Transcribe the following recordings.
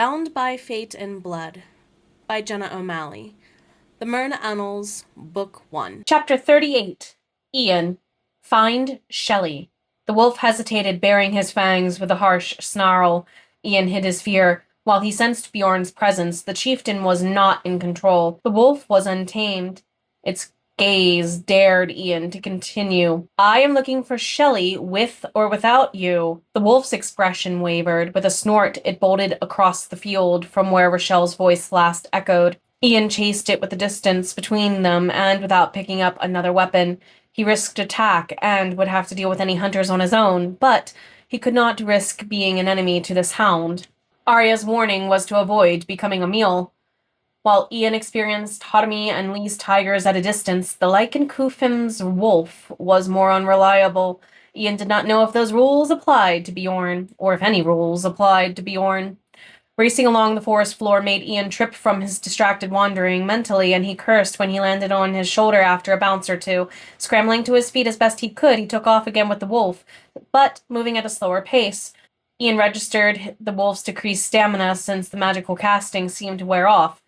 Bound by Fate and Blood by Jenna O'Malley. The Merna Annals, Book 1. Chapter 38. Ian. Find Shelley. The wolf hesitated, baring his fangs with a harsh snarl. Ian hid his fear. While he sensed Bjorn's presence, the chieftain was not in control. The wolf was untamed. Its gaze dared Ian to continue. I am looking for Shelley, with or without you. The wolf's expression wavered. With a snort, it bolted across the field from where Rochelle's voice last echoed. Ian chased it with the distance between them, and without picking up another weapon. He risked attack, and would have to deal with any hunters on his own, but he could not risk being an enemy to this hound. Arya's warning was to avoid becoming a meal. While Ian experienced Hotami and Lee's tigers at a distance, the Lycan Kufim's wolf was more unreliable. Ian did not know if those rules applied to Bjorn, or if any rules applied to Bjorn. Racing along the forest floor made Ian trip from his distracted wandering mentally, and he cursed when he landed on his shoulder after a bounce or two. Scrambling to his feet as best he could, he took off again with the wolf, but moving at a slower pace. Ian registered the wolf's decreased stamina since the magical casting seemed to wear off.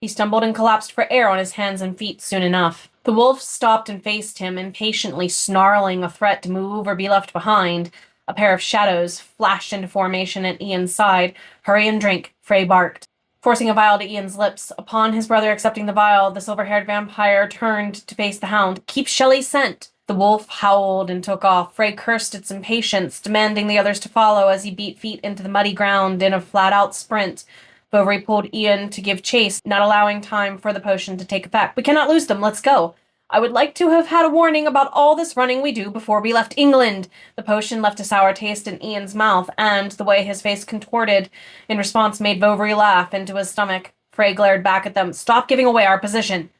He stumbled and collapsed for air on his hands and feet soon enough. The wolf stopped and faced him, impatiently snarling a threat to move or be left behind. A pair of shadows flashed into formation at Ian's side. Hurry and drink, Frey barked. Forcing a vial to Ian's lips, upon his brother accepting the vial, the silver-haired vampire turned to face the hound. Keep Shelley's scent! The wolf howled and took off. Frey cursed its impatience, demanding the others to follow as he beat feet into the muddy ground in a flat-out sprint. Bovary pulled Ian to give chase, not allowing time for the potion to take effect. We cannot lose them, let's go. I would like to have had a warning about all this running we do before we left England. The potion left a sour taste in Ian's mouth, and the way his face contorted in response made Bovary laugh into his stomach. Frey glared back at them. Stop giving away our position.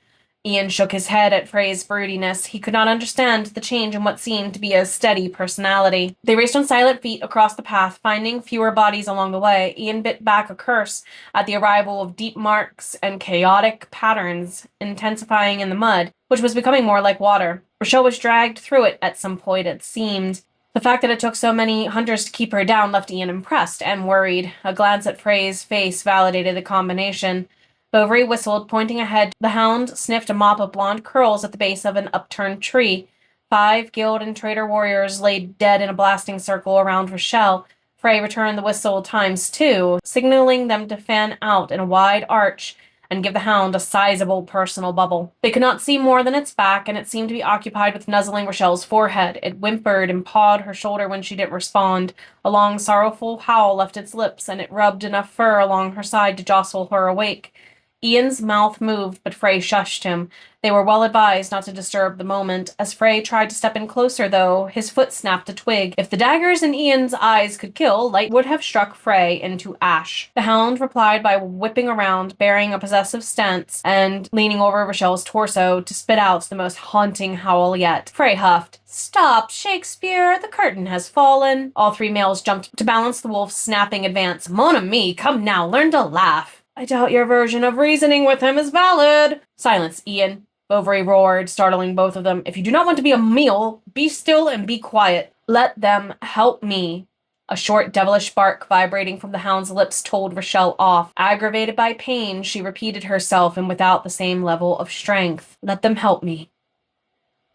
Ian shook his head at Frey's broodiness. He could not understand the change in what seemed to be a steady personality. They raced on silent feet across the path, finding fewer bodies along the way. Ian bit back a curse at the arrival of deep marks and chaotic patterns intensifying in the mud, which was becoming more like water. Rochelle was dragged through it at some point, it seemed. The fact that it took so many hunters to keep her down left Ian impressed and worried. A glance at Frey's face validated the combination. Bovary whistled, pointing ahead. The hound sniffed a mop of blonde curls at the base of an upturned tree. 5 guild and trader warriors lay dead in a blasting circle around Rochelle. Frey returned the whistle ×2, signaling them to fan out in a wide arch and give the hound a sizable personal bubble. They could not see more than its back, and it seemed to be occupied with nuzzling Rochelle's forehead. It whimpered and pawed her shoulder when she didn't respond. A long, sorrowful howl left its lips, and it rubbed enough fur along her side to jostle her awake. Ian's mouth moved, but Frey shushed him. They were well advised not to disturb the moment. As Frey tried to step in closer, though, his foot snapped a twig. If the daggers in Ian's eyes could kill, light would have struck Frey into ash. The hound replied by whipping around, bearing a possessive stance, and leaning over Rochelle's torso to spit out the most haunting howl yet. Frey huffed. Stop, Shakespeare! The curtain has fallen. All 3 males jumped to balance the wolf's snapping advance. Mon ami, come now, learn to laugh. I doubt your version of reasoning with him is valid. Silence, Ian. Bovary roared, startling both of them. If you do not want to be a meal, be still and be quiet. Let them help me. A short, devilish bark vibrating from the hound's lips told Rochelle off. Aggravated by pain, she repeated herself and without the same level of strength. Let them help me.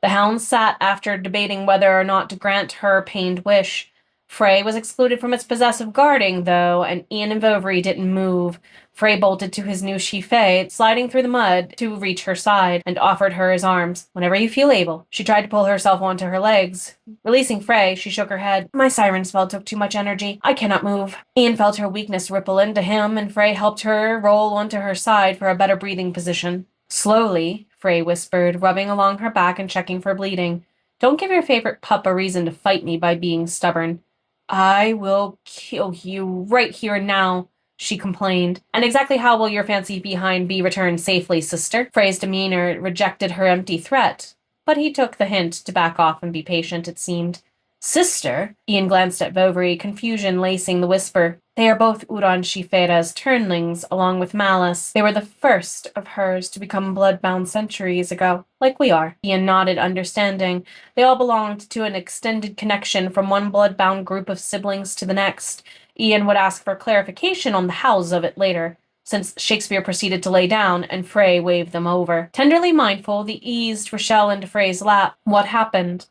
The hound sat after debating whether or not to grant her pained wish. Frey was excluded from its possessive guarding, though, and Ian and Bovary didn't move. Frey bolted to his new chiffet, sliding through the mud to reach her side, and offered her his arms. Whenever you feel able. She tried to pull herself onto her legs. Releasing Frey, she shook her head. My siren spell took too much energy. I cannot move. Ian felt her weakness ripple into him, and Frey helped her roll onto her side for a better breathing position. Slowly, Frey whispered, rubbing along her back and checking for bleeding. Don't give your favorite pup a reason to fight me by being stubborn. I will kill you right here and now, she complained. And exactly how will your fancy behind be returned safely, sister? Frey's demeanor rejected her empty threat, but he took the hint to back off and be patient, it seemed. Sister? Ian glanced at Bovary, confusion lacing the whisper. They are both Uran Shifera's turnlings, along with Malice. They were the first of hers to become bloodbound centuries ago, like we are. Ian nodded, understanding. They all belonged to an extended connection from one bloodbound group of siblings to the next. Ian would ask for clarification on the hows of it later, since Shakespeare proceeded to lay down and Frey waved them over. Tenderly mindful, they eased Rochelle into Frey's lap. What happened?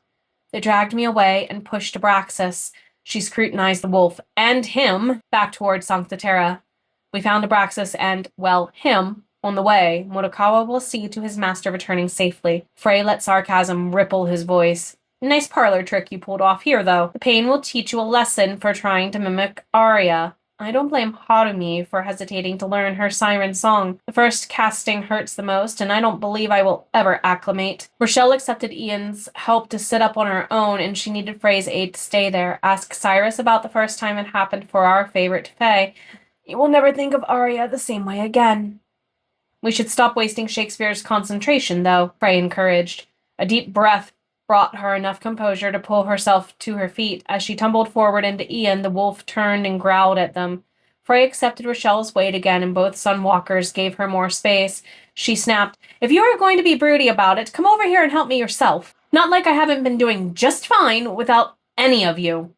They dragged me away and pushed Abraxas. She scrutinized the wolf and him back toward Sancta Terra. We found Abraxas and, well, him on the way. Motokawa will see to his master returning safely. Frey let sarcasm ripple his voice. Nice parlor trick you pulled off here, though. The pain will teach you a lesson for trying to mimic Arya. I don't blame Harumi for hesitating to learn her siren song. The first casting hurts the most, and I don't believe I will ever acclimate. Rochelle accepted Ian's help to sit up on her own, and she needed Frey's aid to stay there. Ask Cyrus about the first time it happened for our favorite Fae. You will never think of Arya the same way again. We should stop wasting Shakespeare's concentration, though, Frey encouraged. A deep breath brought her enough composure to pull herself to her feet. As she tumbled forward into Ian, the wolf turned and growled at them. Frey accepted Rochelle's weight again, and both Sunwalkers gave her more space. She snapped, "If you are going to be broody about it, come over here and help me yourself. Not like I haven't been doing just fine without any of you."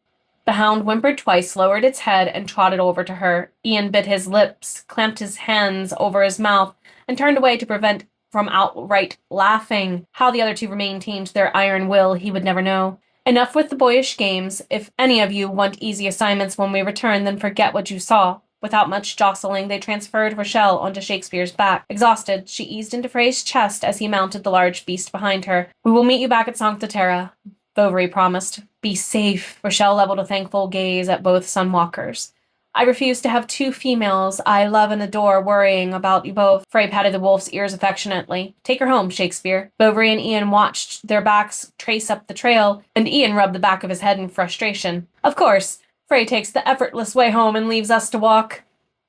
The hound whimpered twice, lowered its head, and trotted over to her. Ian bit his lips, clamped his hands over his mouth, and turned away to prevent from outright laughing. How the other two maintained their iron will, he would never know. Enough with the boyish games. If any of you want easy assignments when we return, then forget what you saw. Without much jostling, they transferred Rochelle onto Shakespeare's back. Exhausted, she eased into Frey's chest as he mounted the large beast behind her. "We will meet you back at Sancta Terra," Bovary promised. "Be safe." Rochelle leveled a thankful gaze at both Sunwalkers. "I refuse to have two females I love and adore worrying about you both." Frey patted the wolf's ears affectionately. "Take her home, Shakespeare." Bovary and Ian watched their backs trace up the trail, and Ian rubbed the back of his head in frustration. "Of course, Frey takes the effortless way home and leaves us to walk."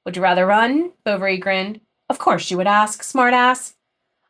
"Would you rather run?" Bovary grinned. "Of course you would ask, smartass."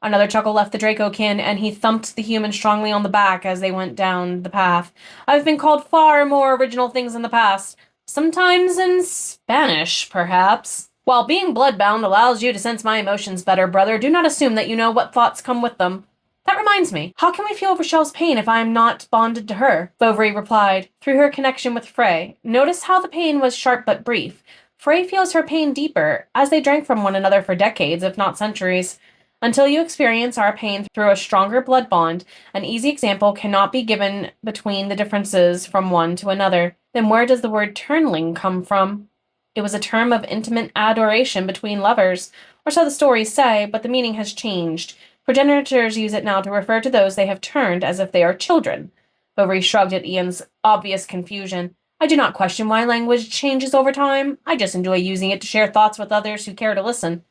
Another chuckle left the dragonkin, and he thumped the human strongly on the back as they went down the path. "I've been called far more original things in the past. Sometimes in Spanish, perhaps. While being bloodbound allows you to sense my emotions better, brother, do not assume that you know what thoughts come with them. That reminds me, how can we feel Rochelle's pain if I am not bonded to her?" Bovary replied, "Through her connection with Frey. Notice how the pain was sharp but brief. Frey feels her pain deeper, as they drank from one another for decades, if not centuries. Until you experience our pain through a stronger blood bond, an easy example cannot be given between the differences from one to another. Then where does the word turnling come from? It was a term of intimate adoration between lovers, or so the stories say, but the meaning has changed. Progenitors use it now to refer to those they have turned as if they are children." Bovary shrugged at Ian's obvious confusion. "I do not question why language changes over time. I just enjoy using it to share thoughts with others who care to listen."